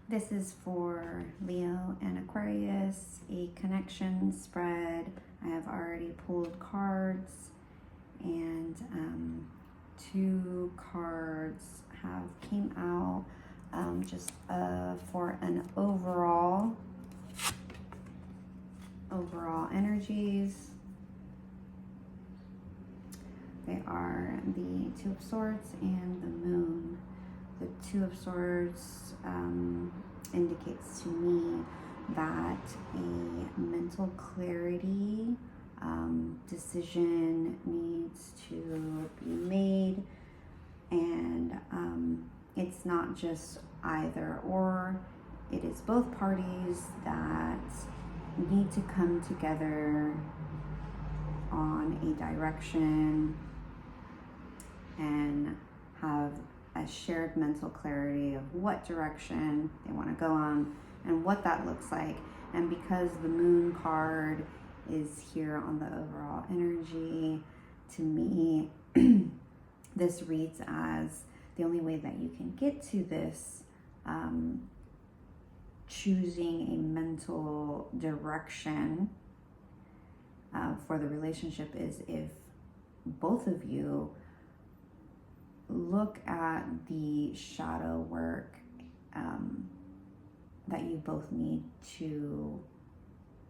This is for Leo and Aquarius, a connection spread. I have already pulled cards, and two cards have came out just for an overall energies. They are the Two of Swords and the Moon. The Two of Swords indicates to me that a mental clarity decision needs to be made, and it's not just either or. It is both parties that need to come together on a direction and have a shared mental clarity of what direction they want to go on and what that looks like. And because the Moon card is here on the overall energy, to me, this reads as the only way that you can get to this choosing a mental direction for the relationship is if both of you look at the shadow work that you both need to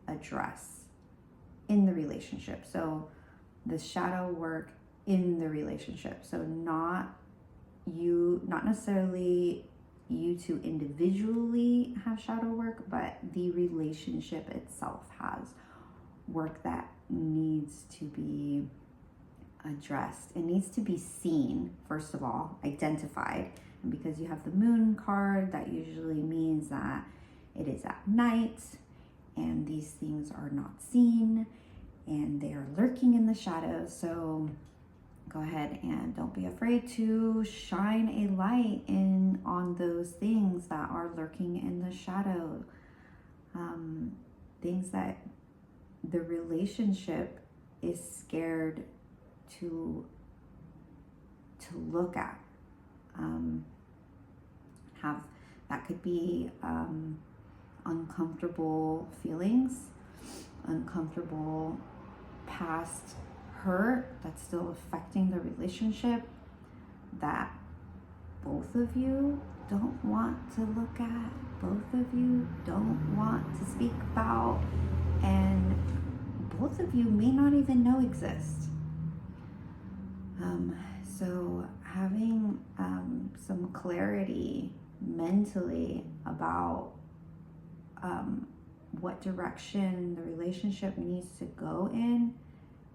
address in the relationship. So the shadow work in the relationship. So not necessarily you two individually have shadow work, but the relationship itself has work that needs to be addressed. It needs to be seen, first of all, identified. And because you have the Moon card, that usually means that it is at night and these things are not seen and they are lurking in the shadows. So go ahead and don't be afraid to shine a light in on those things that are lurking in the shadow. Things that the relationship is scared to look at. That could be uncomfortable feelings, uncomfortable past hurt that's still affecting the relationship that both of you don't want to look at, both of you don't want to speak about, and both of you may not even know exist. So having some clarity mentally about what direction the relationship needs to go in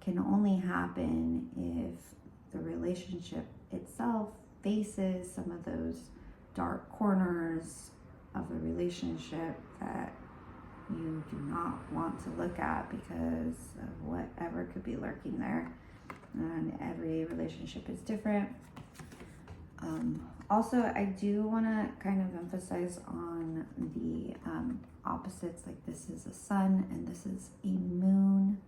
can only happen if the relationship itself faces some of those dark corners of the relationship that you do not want to look at because of whatever could be lurking there. And every relationship is different. Also, I do want to kind of emphasize on the opposites, like this is a sun and this is a moon.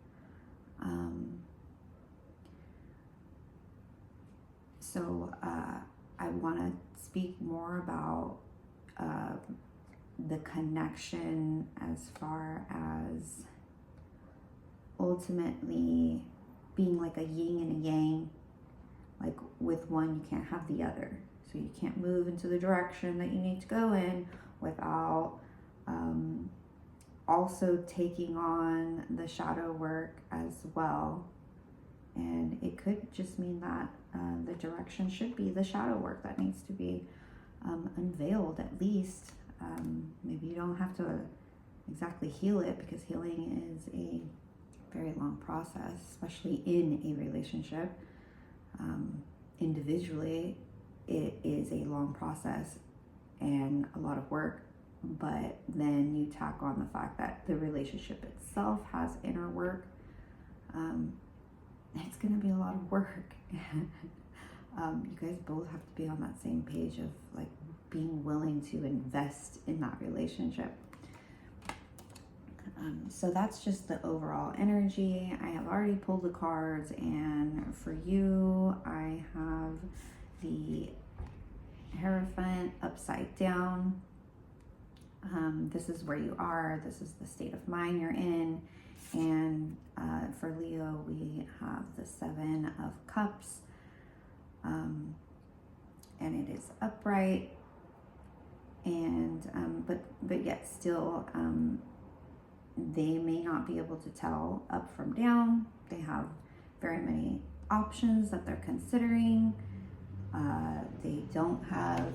So I want to speak more about the connection as far as ultimately being like a yin and a yang. Like with one, you can't have the other. So you can't move into the direction that you need to go in without also taking on the shadow work as well. And it could just mean that the direction should be the shadow work that needs to be unveiled at least. Maybe you don't have to exactly heal it, because healing is a very long process, especially in a relationship. Individually, it is a long process and a lot of work, but then you tack on the fact that the relationship itself has inner work. It's going to be a lot of work. You guys both have to be on that same page of like being willing to invest in that relationship. So that's just the overall energy. I have already pulled the cards, and for you, I have the Hierophant upside down. This is where you are. This is the state of mind you're in. And for Leo, we have the Seven of Cups. And it is upright. And but yet still, they may not be able to tell up from down. They have very many options that they're considering. They don't have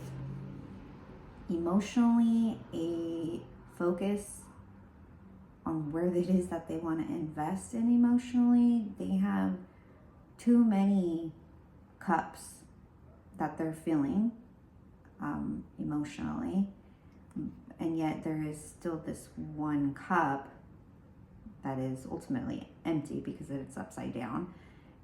emotionally a focus on where it is that they want to invest in emotionally. They have too many cups that they're feeling emotionally, and yet there is still this one cup that is ultimately empty because it's upside down,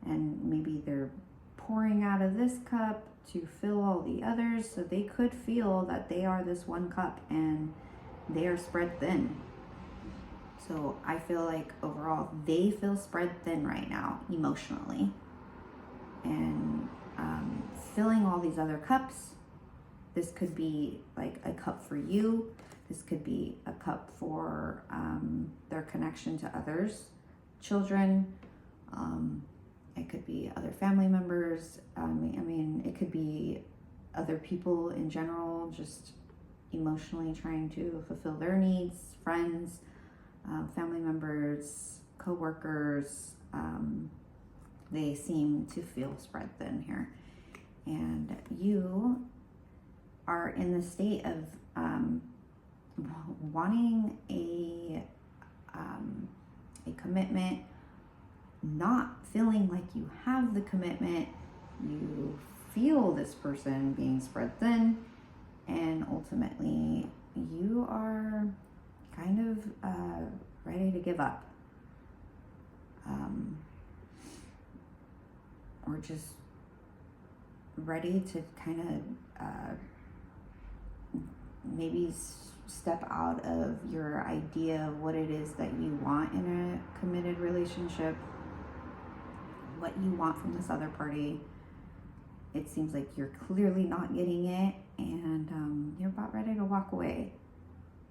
and maybe they're pouring out of this cup to fill all the others, so they could feel that they are this one cup and they are spread thin. So I feel like overall they feel spread thin right now emotionally, and filling all these other cups. This could be like a cup for you. This could be a cup for their connection to others, children. It could be other family members. I mean, it could be other people in general, just emotionally trying to fulfill their needs, friends, family members, co-workers. They seem to feel spread thin here. And you are in the state of wanting a commitment, not feeling like you have the commitment. You feel this person being spread thin, and ultimately you are kind of ready to give up, or just ready to kind of maybe step out of your idea of what it is that you want in a committed relationship, what you want from this other party. It seems like you're clearly not getting it, and you're about ready to walk away,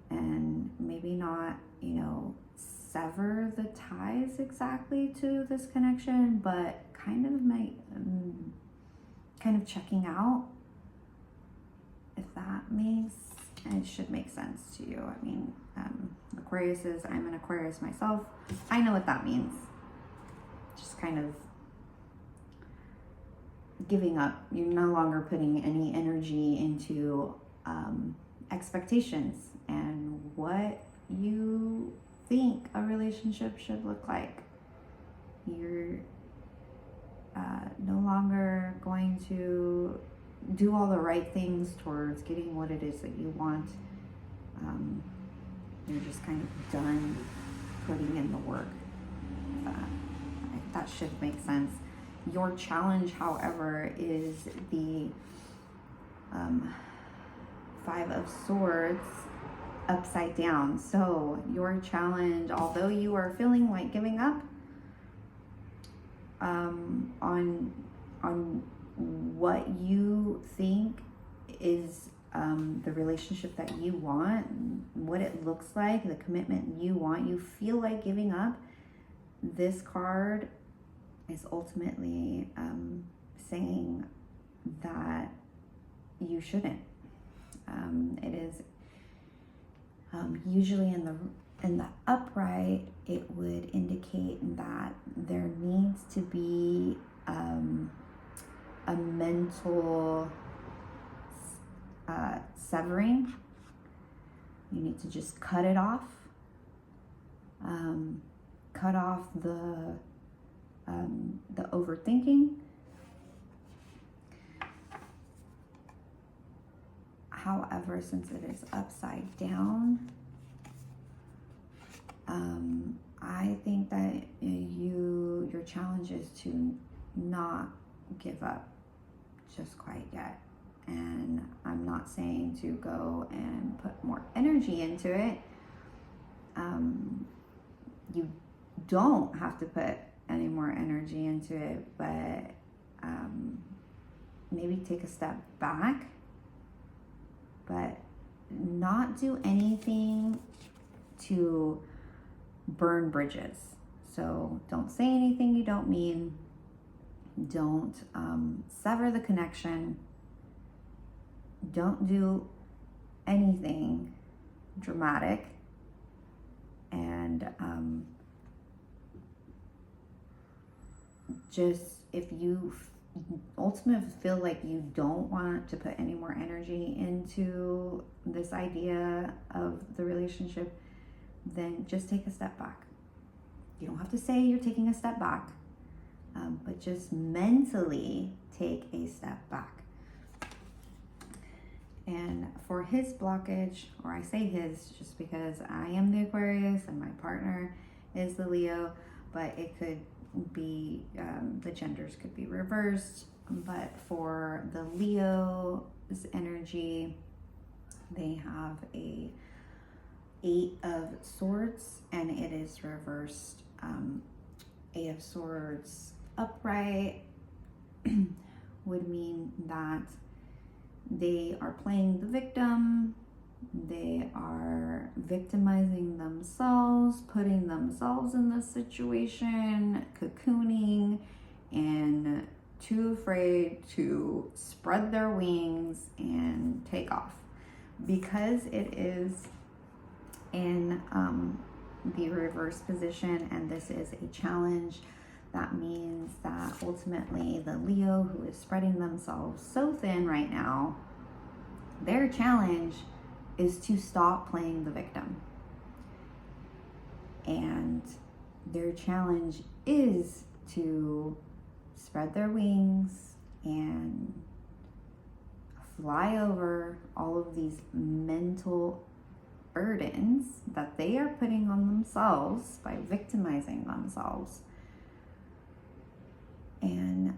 and maybe not, sever the ties exactly to this connection, but kind of checking out, if that it should make sense to you. I mean, Aquarius I'm an Aquarius myself. I know what that means. Just kind of giving up. You're no longer putting any energy into expectations and what you think a relationship should look like. You're no longer going to do all the right things towards getting what it is that you want. You're just kind of done putting in the work. That should make sense. Your challenge, however, is the Five of Swords upside down. So your challenge, although you are feeling like giving up on what you think is the relationship that you want, what it looks like, the commitment you want, you feel like giving up. This card is ultimately saying that you shouldn't. It is usually in the upright, it would indicate that there needs to be a mental severing. You need to just cut it off. Cut off the overthinking. However, since it is upside down, I think that your challenge is to not give up just quite yet. And I'm not saying to go and put more energy into it. You don't have to put any more energy into it, but maybe take a step back, but not do anything to burn bridges. So don't say anything you don't mean. Don't sever the connection. Don't do anything dramatic. And just if you ultimately feel like you don't want to put any more energy into this idea of the relationship, then just take a step back. You don't have to say you're taking a step back, but just mentally take a step back. And for his blockage, or I say his just because I am the Aquarius and my partner is the Leo, but it could be, the genders could be reversed. But for the Leo's energy, they have a 8 of Swords, and it is reversed. 8 of Swords upright would mean that they are playing the victim. They are victimizing themselves, putting themselves in this situation, cocooning, and too afraid to spread their wings and take off. Because it is in the reverse position and this is a challenge, that means that ultimately the Leo, who is spreading themselves so thin right now, their challenge is to stop playing the victim. And their challenge is to spread their wings and fly over all of these mental burdens that they are putting on themselves by victimizing themselves. And,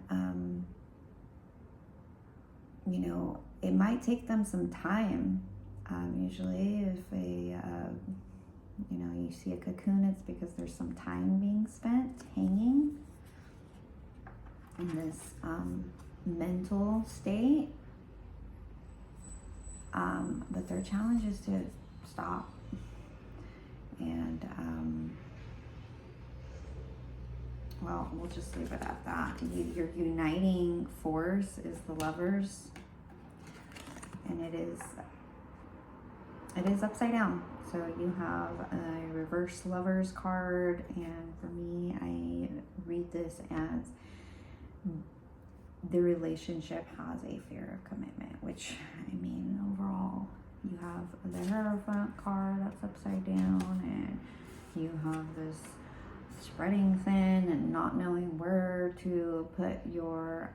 it might take them some time. Usually if you see a cocoon, it's because there's some time being spent hanging in this mental state. But their challenge is to stop. And, well, we'll just leave it at that. Your uniting force is the Lovers, and it is upside down. So you have a reverse Lovers card, and for me, I read this as the relationship has a fear of commitment, which, overall, you have the Hierophant card that's upside down, and you have this spreading thin and not knowing where to put your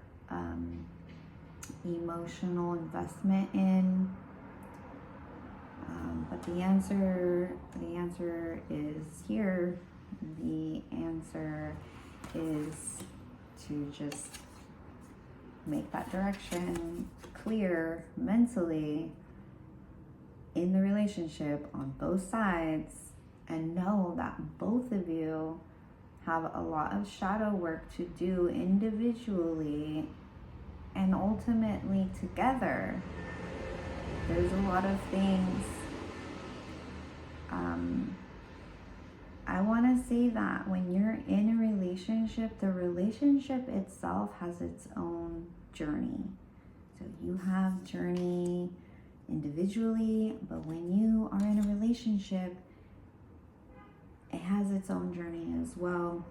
emotional investment in. But the answer is here. The answer is to just make that direction clear mentally in the relationship on both sides, and know that both of you have a lot of shadow work to do individually and ultimately together. There's a lot of things. I want to say that when you're in a relationship, the relationship itself has its own journey. So you have journey individually, but when you are in a relationship, it has its own journey as well.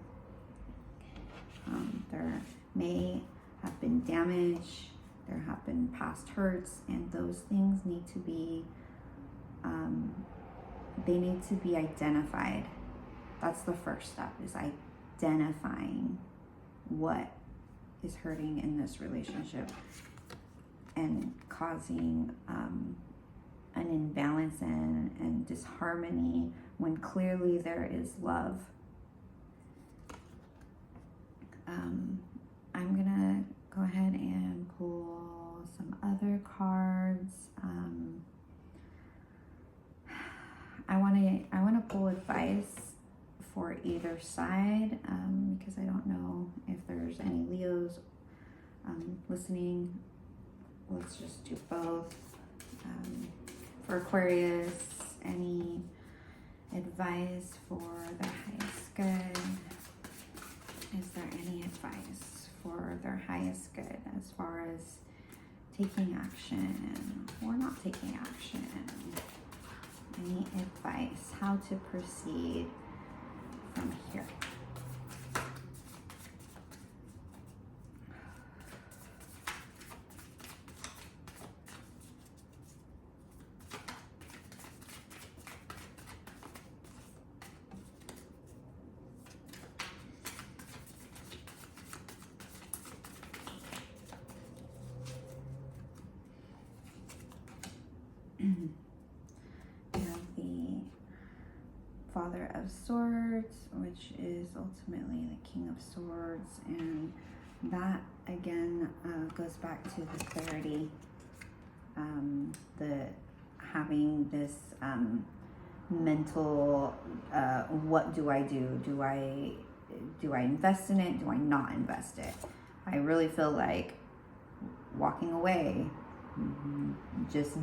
There may have been damage, there have been past hurts, and those things need to be identified. That's the first step, is identifying what is hurting in this relationship and causing an imbalance and disharmony when clearly there is love. I'm gonna go ahead and pull some other cards. I want to pull advice for either side, because I don't know if there's any Leos listening. Let's just do both. For Aquarius, any advice for their highest good? Is there any advice for their highest good as far as taking action or not taking action? Any advice how to proceed from here? We have the Father of Swords, which is ultimately the King of Swords, and that again goes back to the clarity, the having this mental, what do I do? Do I invest in it? Do I not invest it? I really feel like walking away, just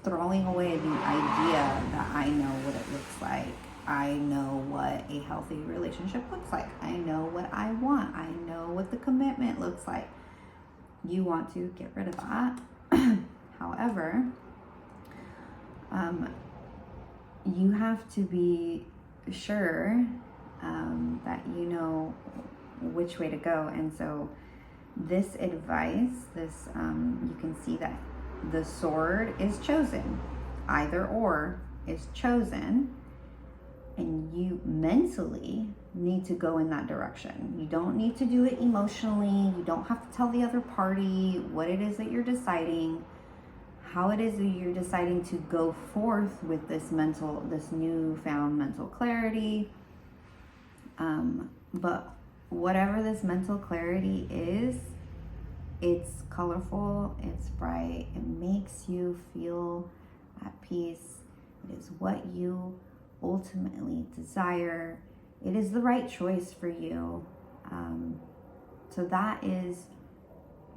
throwing away the idea that I know what it looks like. I know what a healthy relationship looks like. I know what I want. I know what the commitment looks like. You want to get rid of that. However, you have to be sure that you know which way to go. And so this advice, you can see that the sword is chosen, either or is chosen, and you mentally need to go in that direction. You don't need to do it emotionally. You don't have to tell the other party what it is that you're deciding, how it is that you're deciding to go forth with this newfound mental clarity. But whatever this mental clarity is, it's colorful, it's bright, it makes you feel at peace. It is what you ultimately desire. It is the right choice for you. So that is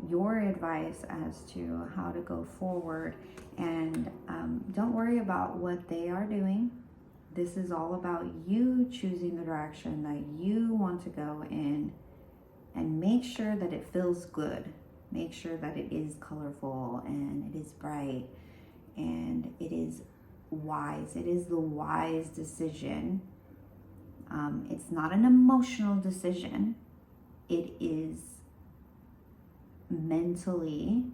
your advice as to how to go forward. And don't worry about what they are doing. This is all about you choosing the direction that you want to go in, and make sure that it feels good. Make sure that it is colorful and it is bright and it is wise. It is the wise decision. It's not an emotional decision. It is mentally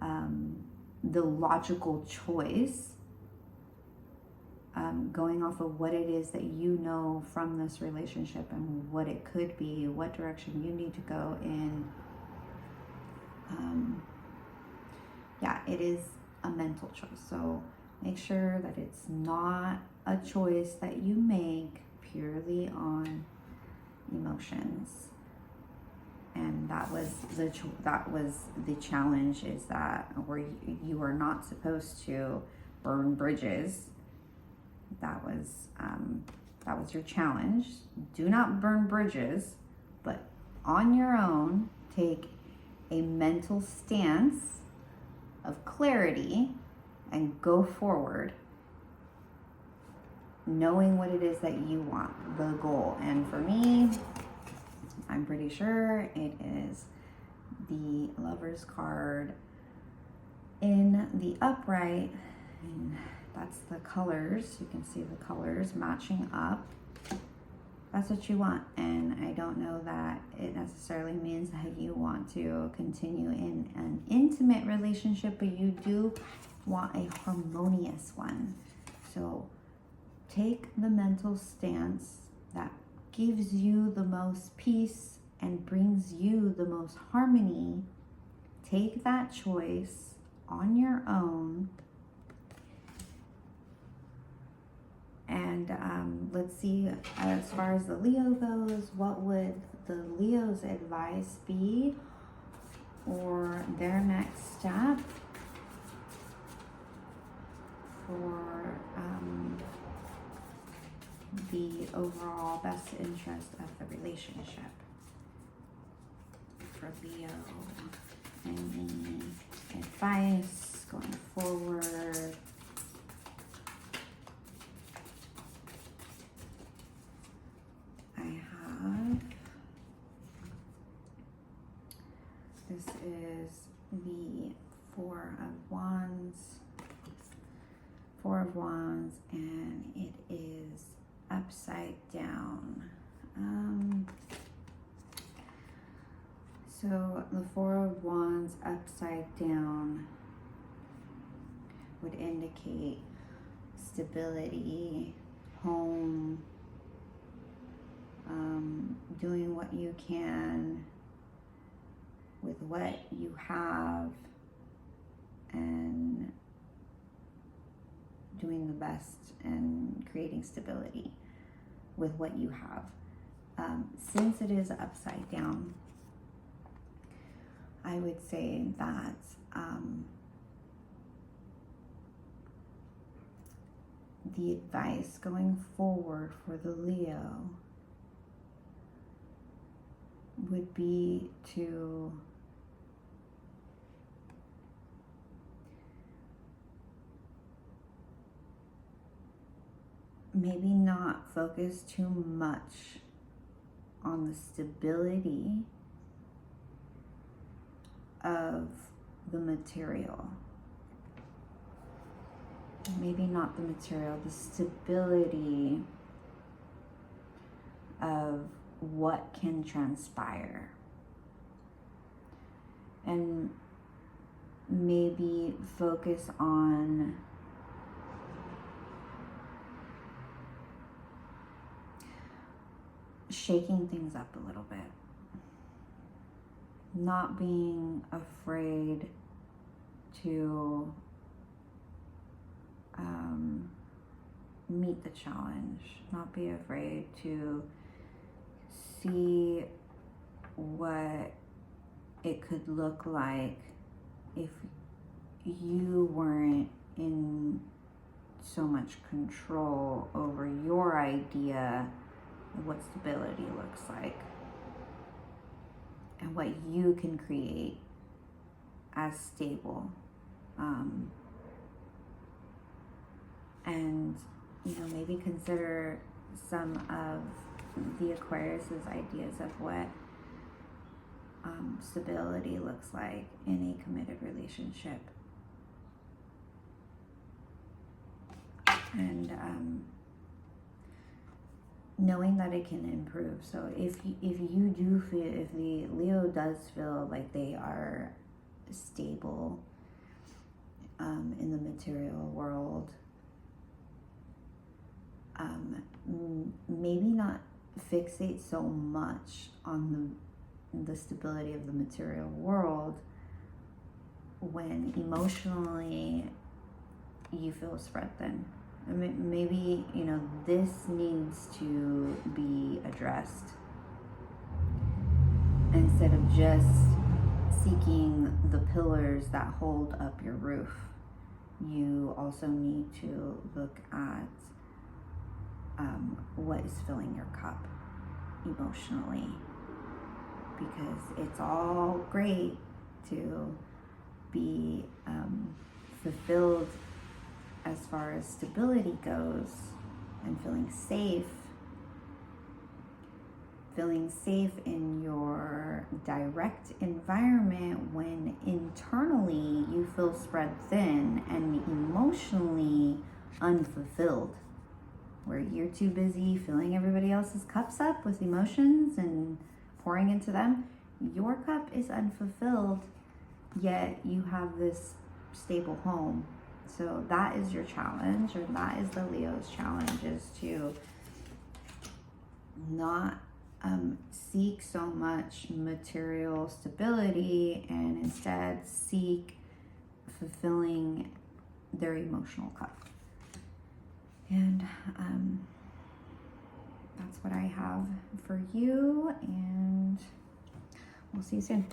the logical choice, going off of what it is that you know from this relationship and what it could be, what direction you need to go in. It is a mental choice. So make sure that it's not a choice that you make purely on emotions. And that was the challenge, is that where you are not supposed to burn bridges. That was your challenge. Do not burn bridges, but on your own, take a mental stance of clarity and go forward, knowing what it is that you want, the goal. And for me, I'm pretty sure it is the Lover's card in the upright, and that's the colors. You can see the colors matching up. That's what you want. And I don't know that it necessarily means that you want to continue in an intimate relationship, but you do want a harmonious one. So take the mental stance that gives you the most peace and brings you the most harmony. Take that choice on your own. And let's see, as far as the Leo goes, what would the Leo's advice be for their next step for the overall best interest of the relationship? For Leo, any advice going forward? of Wands, and it is upside down. So the Four of Wands upside down would indicate stability, home, doing what you can with what you have, and doing the best and creating stability with what you have. Since it is upside down, I would say that the advice going forward for the Leo would be to maybe not focus too much on the stability of the material. Maybe not the material, the stability of what can transpire. And maybe focus on shaking things up a little bit. Not being afraid to meet the challenge. Not be afraid to see what it could look like if you weren't in so much control over your idea of what stability looks like and what you can create as stable. And maybe consider some of the Aquarius's ideas of what stability looks like in a committed relationship. And knowing that it can improve. So if you do feel, if the Leo does feel like they are stable in the material world, maybe not fixate so much on the stability of the material world when emotionally you feel spread thin. I mean, maybe, this needs to be addressed instead of just seeking the pillars that hold up your roof. You also need to look at what is filling your cup emotionally, because it's all great to be fulfilled as far as stability goes and feeling safe in your direct environment when internally you feel spread thin and emotionally unfulfilled, where you're too busy filling everybody else's cups up with emotions and pouring into them. Your cup is unfulfilled, yet you have this stable home. So that is your challenge, or that is the Leo's challenge, is to not seek so much material stability and instead seek fulfilling their emotional cup. And that's what I have for you, and we'll see you soon.